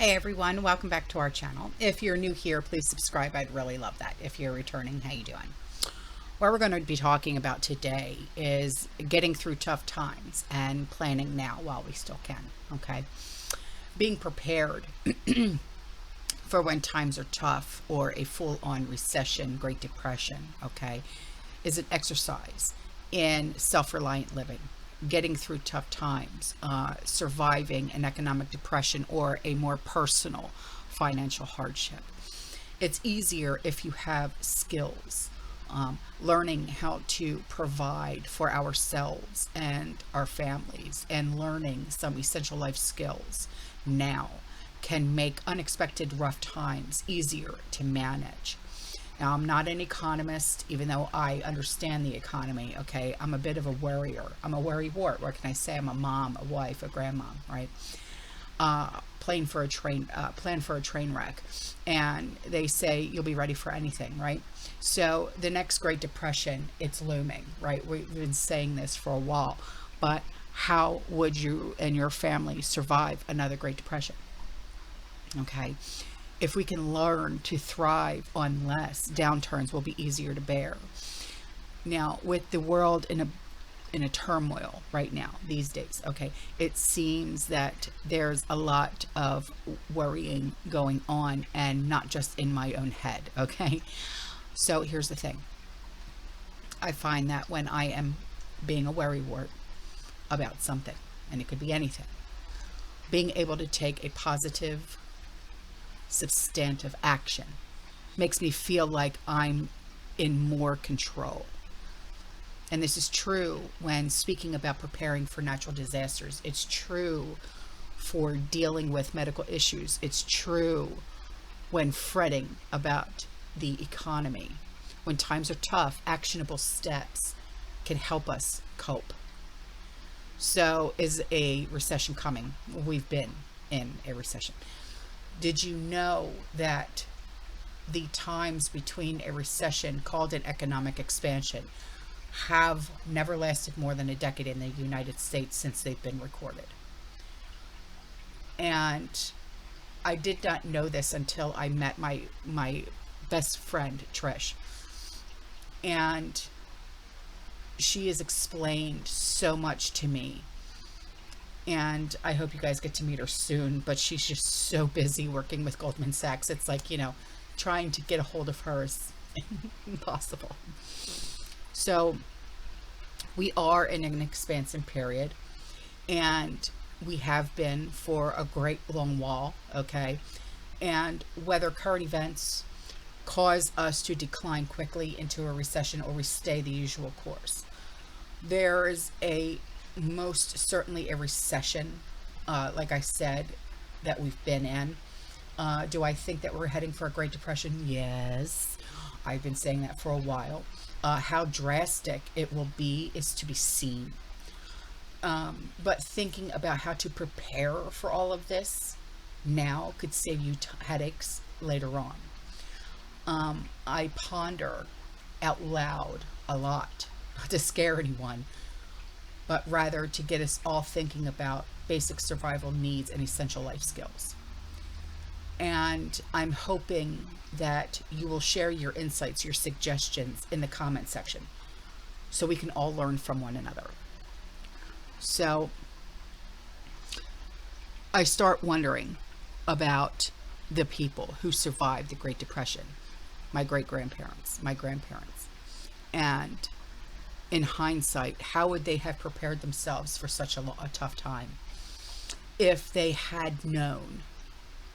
Hey everyone, welcome back to our channel. If you're new here, please subscribe. I'd really love that. If you're returning, how you doing? What we're going to be talking about today is getting through tough times and planning now while we still can, okay? Being prepared for when times are tough or a full-on recession, Great Depression, okay, is an exercise in self-reliant living, getting through tough times, surviving an economic depression or a more personal financial hardship. It's easier if you have skills, learning how to provide for ourselves and our families, and learning some essential life skills now can make unexpected rough times easier to manage. Now, I'm not an economist, even though I understand the economy, okay? I'm a bit of a worrier. I'm a worrywart. What can I say? I'm a mom, a wife, a grandmom, right? Plan for a train wreck. And they say you'll be ready for anything, right? So the next Great Depression, it's looming, right? We've been saying this for a while. But how would you and your family survive another Great Depression? Okay? If we can learn to thrive on less, downturns will be easier to bear. Now, with the world in a turmoil right now, these days, okay, it seems that there's a lot of worrying going on, and not just in my own head, okay? So here's the thing. I find that when I am being a worrywart about something, and it could be anything, being able to take a positive, substantive action makes me feel like I'm in more control. And this is true when speaking about preparing for natural disasters. It's true for dealing with medical issues. It's true when fretting about the economy. When times are tough, actionable steps can help us cope. So, is a recession coming? We've been in a recession. Did you know that the times between a recession, called an economic expansion, have never lasted more than a decade in the United States since they've been recorded? And I did not know this until I met my best friend, TRISH. And she has explained so much to me. And I hope you guys get to meet her soon, but she's just so busy working with Goldman Sachs. It's like, trying to get a hold of her is impossible. So we are in an expansion period, and we have been for a great long while, okay? And whether current events cause us to decline quickly into a recession or we stay the usual course, there is most certainly a recession, like I said, that we've been in. Do I think that we're heading for a Great Depression? Yes. I've been saying that for a while. How drastic it will be is to be seen. But thinking about how to prepare for all of this now could save you headaches later on. I ponder out loud a lot, not to scare anyone, but rather to get us all thinking about basic survival needs and essential life skills. And I'm hoping that you will share your insights, your suggestions in the comment section, so we can all learn from one another. So I start wondering about the people who survived the Great Depression, my great-grandparents, my grandparents, and in hindsight, how would they have prepared themselves for such a tough time if they had known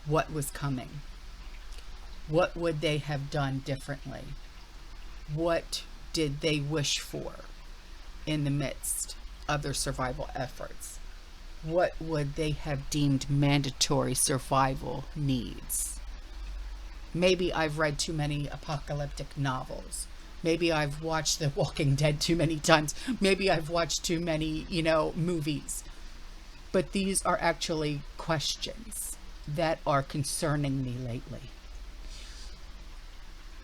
what was coming? What would they have done differently? What did they wish for in the midst of their survival efforts? What would they have deemed mandatory survival needs? Maybe I've read too many apocalyptic novels. Maybe I've watched The Walking Dead too many times. Maybe I've watched too many, movies. But these are actually questions that are concerning me lately.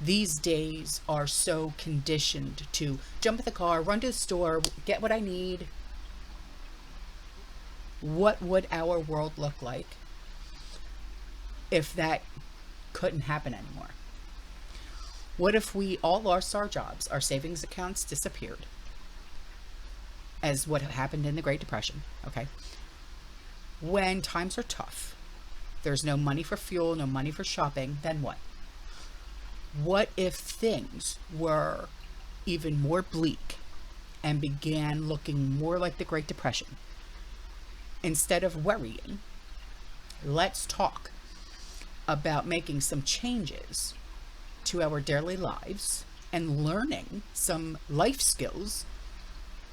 These days are so conditioned to jump in the car, run to the store, get what I need. What would our world look like if that couldn't happen anymore? What if we all lost our jobs, our savings accounts disappeared, as what happened in the Great Depression, okay? When times are tough, there's no money for fuel, no money for shopping, then what? What if things were even more bleak and began looking more like the Great Depression? Instead of worrying, let's talk about making some changes to our daily lives and learning some life skills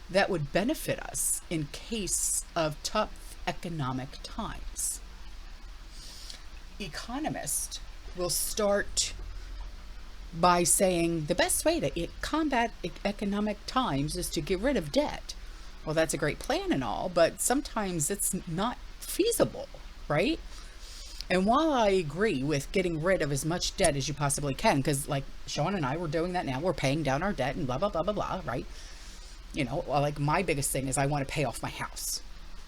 that would benefit us in case of tough economic times. Economists will start by saying the best way to combat economic times is to get rid of debt. Well, that's a great plan and all, but sometimes it's not feasible, right? And while I agree with getting rid of as much debt as you possibly can, because like Sean and I, we're doing that now, we're paying down our debt and blah, blah, blah, blah, blah, right? You know, like my biggest thing is I want to pay off my house,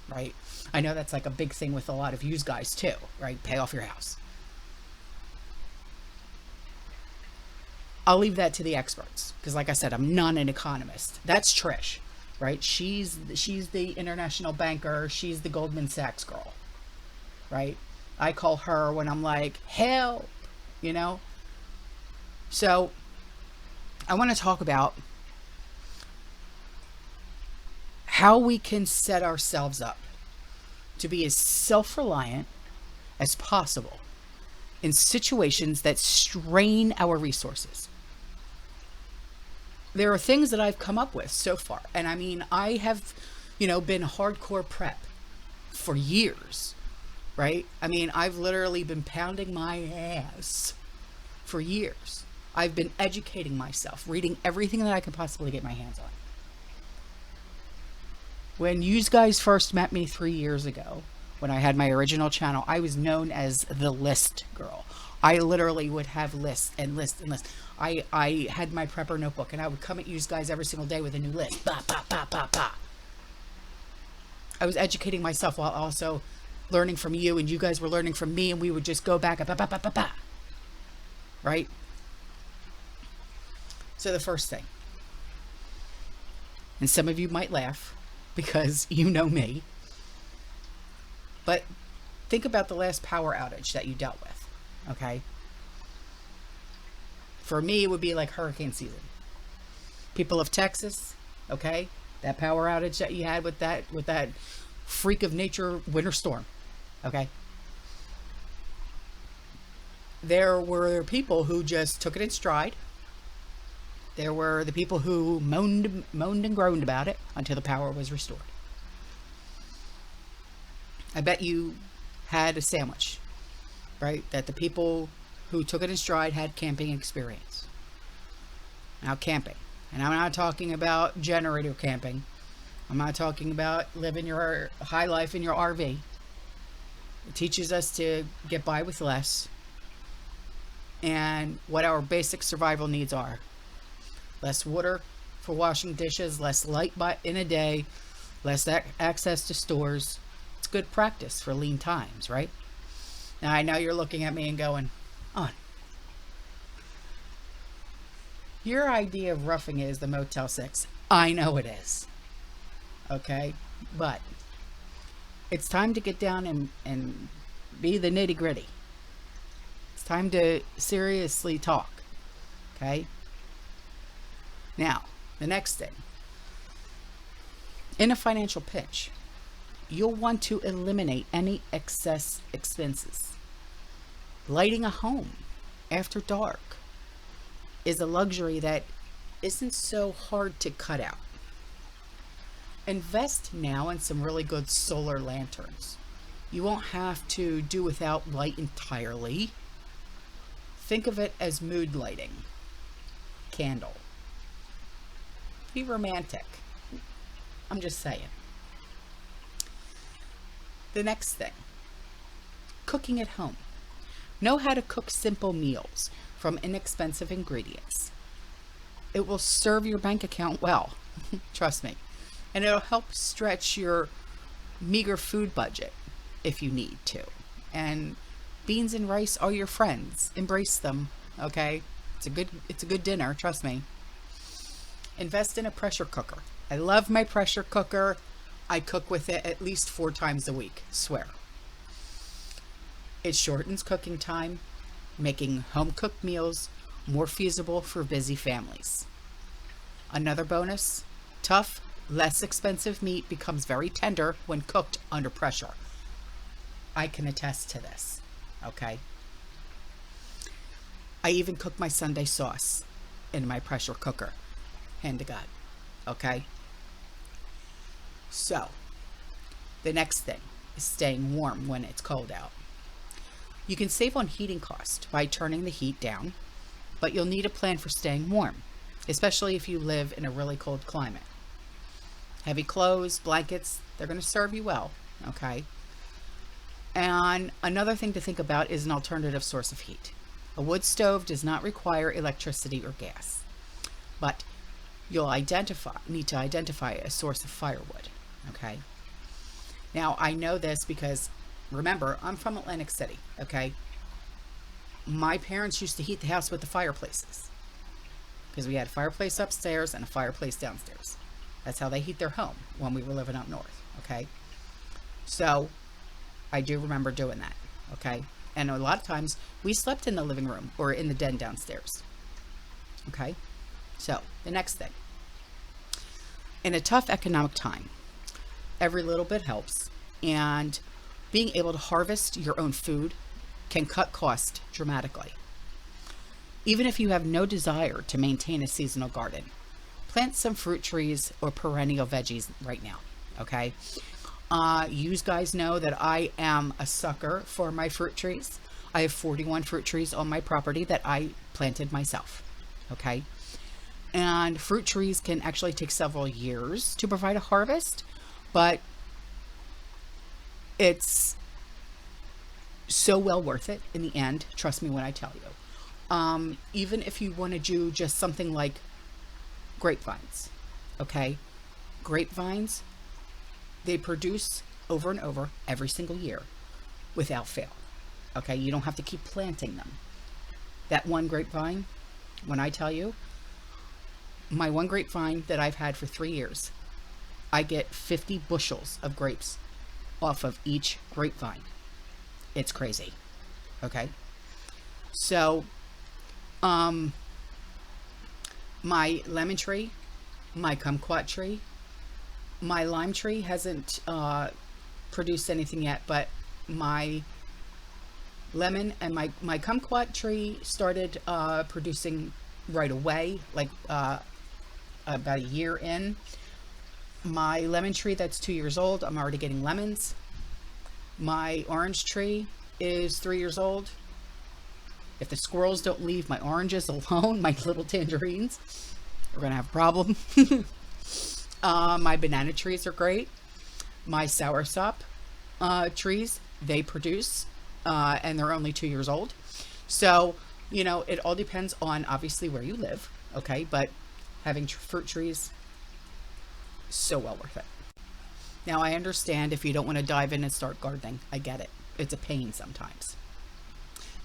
right? I know that's like a big thing with a lot of you guys too, right? Pay off your house. I'll leave that to the experts, because like I said, I'm not an economist. That's Trish, right? She's the international banker. She's the Goldman Sachs girl, right? I call her when I'm like, help, you know? So I want to talk about how we can set ourselves up to be as self-reliant as possible in situations that strain our resources. There are things that I've come up with so far. And I mean, I have, been hardcore prep for years, right? I mean, I've literally been pounding my ass for years. I've been educating myself, reading everything that I could possibly get my hands on. When you guys first met me 3 years ago, when I had my original channel, I was known as the list girl. I literally would have lists and lists and lists. I had my prepper notebook and I would come at you guys every single day with a new list. Bah, bah, bah, bah, bah. I was educating myself while also learning from you, and you guys were learning from me, and we would just go back, bah, bah, bah, bah, bah. Right? So the first thing, and some of you might laugh because you know me, but think about the last power outage that you dealt with, okay? For me, it would be like hurricane season. People of Texas, okay? That power outage that you had with that freak of nature winter storm, okay? There were people who just took it in stride. There were the people who moaned and groaned about it until the power was restored. I bet you had a sandwich, right? That the people who took it in stride had camping experience. Now, camping. And I'm not talking about generator camping. I'm not talking about living your high life in your RV. It teaches us to get by with less and what our basic survival needs are. Less water for washing dishes, less light in a day, less access to stores. It's good practice for lean times, right? Now, I know you're looking at me and going, on. Your idea of roughing it is the Motel 6. I know it is. Okay? But it's time to get down and be the nitty gritty. It's time to seriously talk. Okay? Now, the next thing. In a financial pinch, you'll want to eliminate any excess expenses. Lighting a home after dark is a luxury that isn't so hard to cut out. Invest now in some really good solar lanterns. You won't have to do without light entirely. Think of it as mood lighting. Candle. Be romantic. I'm just saying. The next thing. Cooking at home. Know how to cook simple meals from inexpensive ingredients. It will serve your bank account well. Trust me. And it'll help stretch your meager food budget if you need to. And Beans and rice are your friends. Embrace them, okay? It's a good dinner, trust me. Invest in a pressure cooker. I love my pressure cooker. I cook with it at least 4 times a week, swear. It shortens cooking time, making home-cooked meals more feasible for busy families. Another bonus, tough, less expensive meat becomes very tender when cooked under pressure. I can attest to this, okay? I even cook my Sunday sauce in my pressure cooker, hand to God, okay? So, the next thing is staying warm when it's cold out. You can save on heating cost by turning the heat down, but you'll need a plan for staying warm, especially if you live in a really cold climate. Heavy clothes, blankets, they're going to serve you well, okay? And another thing to think about is an alternative source of heat. A wood stove does not require electricity or gas, but you'll need to identify a source of firewood, okay? Now, I know this because, remember, I'm from Atlantic City, okay? My parents used to heat the house with the fireplaces because we had a fireplace upstairs and a fireplace downstairs. That's how they heat their home when we were living up north, okay? So I do remember doing that, okay? And a lot of times we slept in the living room or in the den downstairs, okay? So the next thing, in a tough economic time, every little bit helps, and being able to harvest your own food can cut cost dramatically. Even if you have no desire to maintain a seasonal garden, plant some fruit trees or perennial veggies right now, okay? You guys know that I am a sucker for my fruit trees. I have 41 fruit trees on my property that I planted myself, okay? And fruit trees can actually take several years to provide a harvest, but it's so well worth it in the end. Trust me when I tell you. Even if you want to do just something like grapevines, okay? Grapevines, they produce over and over every single year without fail, okay? You don't have to keep planting them. That one grapevine, when I tell you, my one grapevine that I've had for 3 years, I get 50 bushels of grapes off of each grapevine. It's crazy, okay? So, my lemon tree, my kumquat tree, my lime tree hasn't produced anything yet, but my lemon and my kumquat tree started producing right away, like about a year in. My lemon tree that's 2 years old, I'm already getting lemons. My orange tree is 3 years old. If the squirrels don't leave my oranges alone, my little tangerines, we're gonna have a problem. My banana trees are great. My soursop trees, they produce, and they're only 2 years old. So, you know, it all depends on obviously where you live, okay? But having fruit trees, so well worth it. Now, I understand if you don't want to dive in and start gardening. I get it. It's a pain sometimes.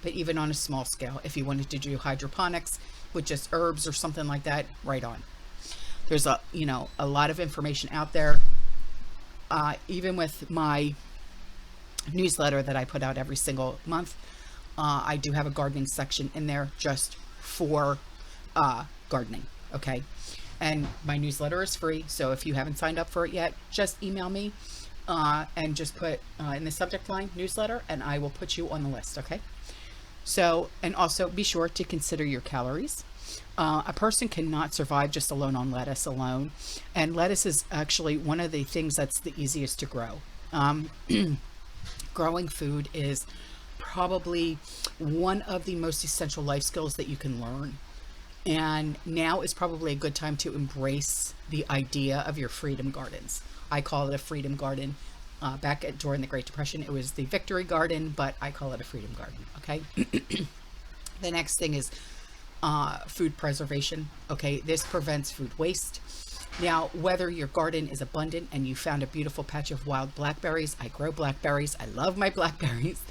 But even on a small scale, if you wanted to do hydroponics with just herbs or something like that, right on. There's a lot of information out there. Even with my newsletter that I put out every single month, I do have a gardening section in there just for gardening, okay? And my newsletter is free, so if you haven't signed up for it yet, just email me and just put in the subject line newsletter, and I will put you on the list, okay? So, and also be sure to consider your calories. A person cannot survive just alone on lettuce alone, and lettuce is actually one of the things that's the easiest to grow. Growing food is probably one of the most essential life skills that you can learn. And now is probably a good time to embrace the idea of your freedom gardens. I call it a freedom garden. During the Great Depression, it was the Victory Garden, but I call it a freedom garden, okay? The next thing is food preservation, okay? This prevents food waste. Now, whether your garden is abundant and you found a beautiful patch of wild blackberries, I grow blackberries. I love my blackberries.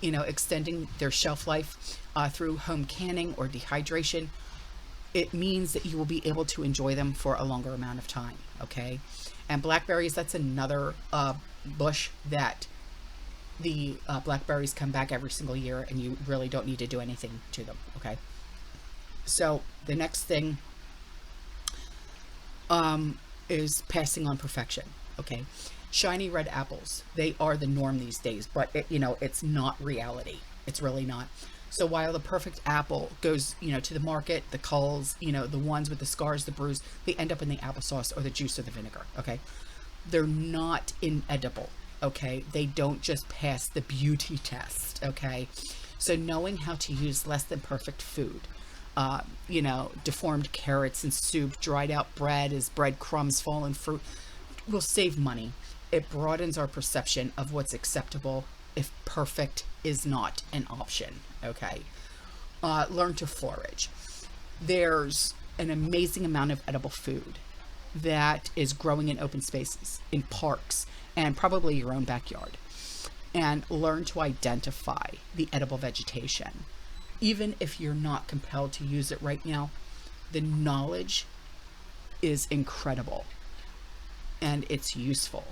extending their shelf life through home canning or dehydration, it means that you will be able to enjoy them for a longer amount of time. Okay. And blackberries, that's another bush that the blackberries come back every single year, and you really don't need to do anything to them. Okay. So the next thing is passing on perfection. Okay. Shiny red apples, they are the norm these days, but it's not reality. It's really not. So while the perfect apple goes, to the market, the culls, the ones with the scars, the bruise, they end up in the applesauce or the juice or the vinegar. Okay. They're not inedible. Okay. They don't just pass the beauty test. Okay. So knowing how to use less than perfect food, deformed carrots and soup, dried out bread as breadcrumbs, fallen fruit, will save money. It broadens our perception of what's acceptable if perfect is not an option. Okay. Learn to forage. There's an amazing amount of edible food that is growing in open spaces, in parks, and probably your own backyard. And learn to identify the edible vegetation. Even if you're not compelled to use it right now, the knowledge is incredible and it's useful.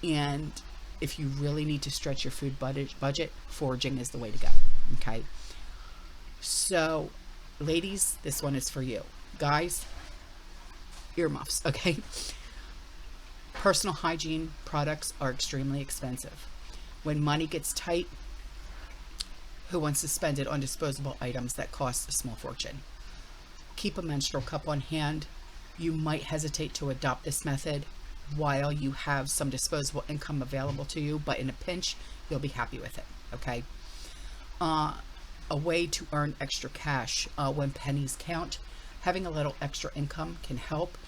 And if you really need to stretch your food budget, foraging is the way to go. Okay. So ladies, this one is for you. Guys, earmuffs. Okay. Personal hygiene products are extremely expensive. When money gets tight, who wants to spend it on disposable items that cost a small fortune? Keep a menstrual cup on hand. You might hesitate to adopt this method while you have some disposable income available to you, but in a pinch, you'll be happy with it. Okay. A way to earn extra cash when pennies count. Having a little extra income can help.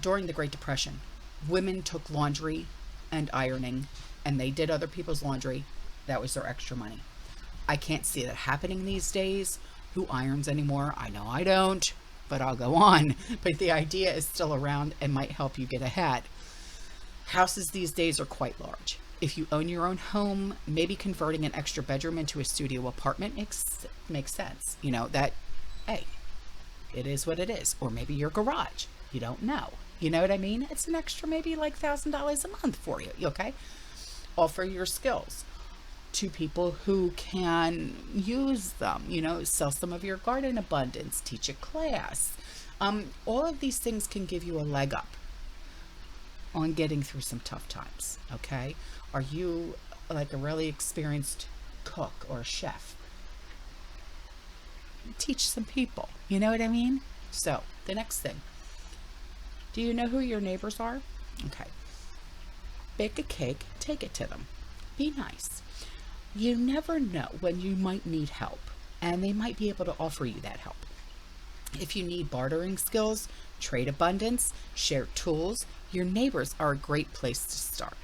During the Great Depression, women took laundry and ironing, and they did other people's laundry. That was their extra money. I can't see that happening these days. Who irons anymore? I know I don't, but I'll go on. But the idea is still around and might help you get ahead. Houses these days are quite large. If you own your own home, maybe converting an extra bedroom into a studio apartment makes sense. That, hey, it is what it is. Or maybe your garage. You don't know. You know what I mean? It's an extra maybe like $1,000 a month for you. Okay? Offer your skills to people who can use them. Sell some of your garden abundance, teach a class. All of these things can give you a leg up on getting through some tough times. Okay. Are you like a really experienced cook or a chef? Teach some people. You know what I mean? So the next thing, do you know who your neighbors are? Okay. Bake a cake, take it to them. Be nice. You never know when you might need help, and they might be able to offer you that help. If you need bartering skills, trade abundance, share tools, your neighbors are a great place to start.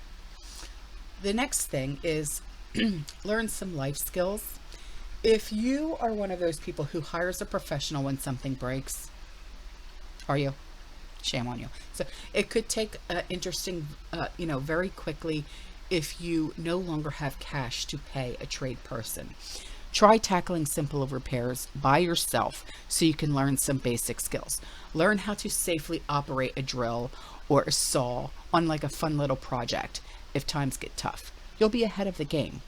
The next thing is learn some life skills. If you are one of those people who hires a professional when something breaks, are you? Shame on you. So it could take interesting, very quickly if you no longer have cash to pay a trade person. Try tackling simple repairs by yourself so you can learn some basic skills. Learn how to safely operate a drill or a saw on like a fun little project if times get tough. You'll be ahead of the game.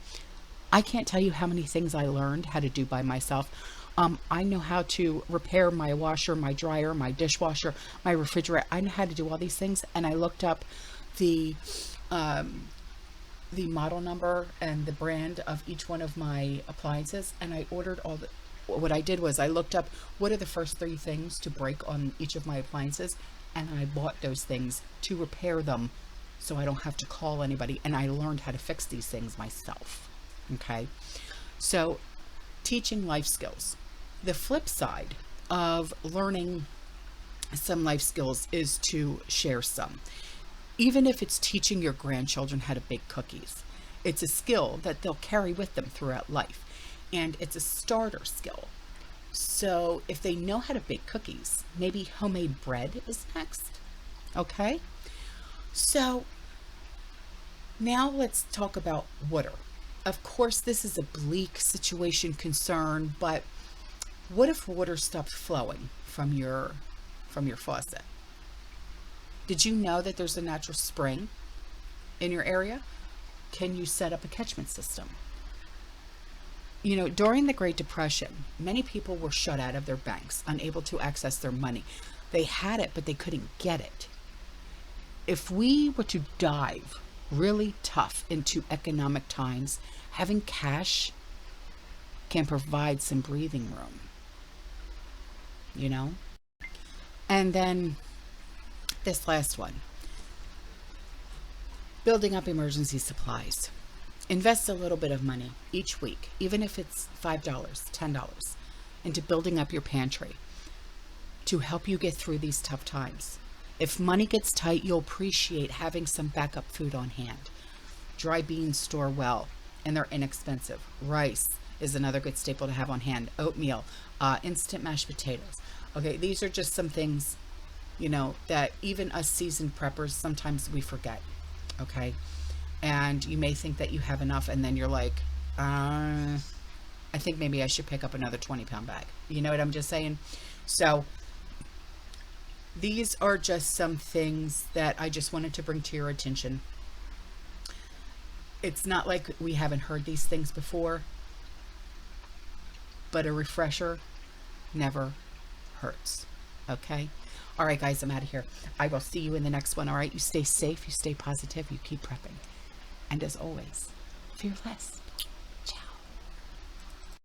I can't tell you how many things I learned how to do by myself. I know how to repair my washer, my dryer, my dishwasher, my refrigerator. I know how to do all these things, and I looked up the model number and the brand of each one of my appliances, and I ordered what I did was I looked up what are the first 3 things to break on each of my appliances, and I bought those things to repair them so I don't have to call anybody, and I learned how to fix these things myself. Okay, so teaching life skills. The flip side of learning some life skills is to share some. Even if it's teaching your grandchildren how to bake cookies, it's a skill that they'll carry with them throughout life, and it's a starter skill. So if they know how to bake cookies, maybe homemade bread is next. Okay, so now let's talk about water. Of course, this is a bleak situation concern, but what if water stopped flowing from your faucet? Did you know that there's a natural spring in your area? Can you set up a catchment system? You know, during the Great Depression, many people were shut out of their banks, unable to access their money. They had it, but they couldn't get it. If we were to dive really tough into economic times, having cash can provide some breathing room, you know? And then this last one, building up emergency supplies. Invest a little bit of money each week, even if it's $5, $10, into building up your pantry to help you get through these tough times. If money gets tight, you'll appreciate having some backup food on hand. Dry beans store well, and they're inexpensive. Rice is another good staple to have on hand. Oatmeal, instant mashed potatoes. Okay, these are just some things, you know, that even us seasoned preppers, sometimes we forget. Okay. And you may think that you have enough, and then you're like, I think maybe I should pick up another 20-pound bag. You know what I'm just saying? So these are just some things that I just wanted to bring to your attention. It's not like we haven't heard these things before, but a refresher never hurts. Okay? All right, guys, I'm out of here. I will see you in the next one. All right? You stay safe, you stay positive, you keep prepping. And as always, fear less.